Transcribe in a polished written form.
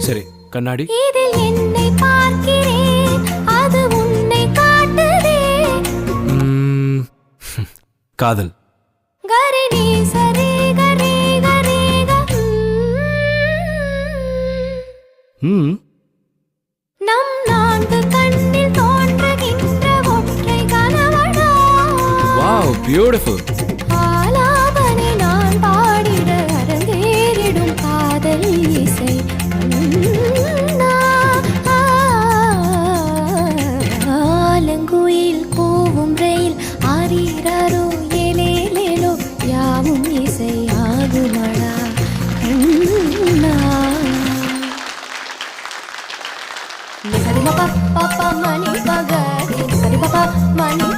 சரி, கண்ணாடி. இதில் என்னை பார்க்கிறேன், அது உன்னை காட்டுதே. காதல். கரி நீ சரி கரி கரி நம் நான்கு கண்ணில் தோன்றுகின்ற ஒற்றை கனவடா. Wow, beautiful. ஆலாபனை நான் பாடிட அரங்கேறிடும் காதல் இசை. ஆலங்குயில் கூவும் ரயில் ஆரீரோ ஏலேலேலோ யாவும் இசை ஆகுமடா. மணி பகரி மணி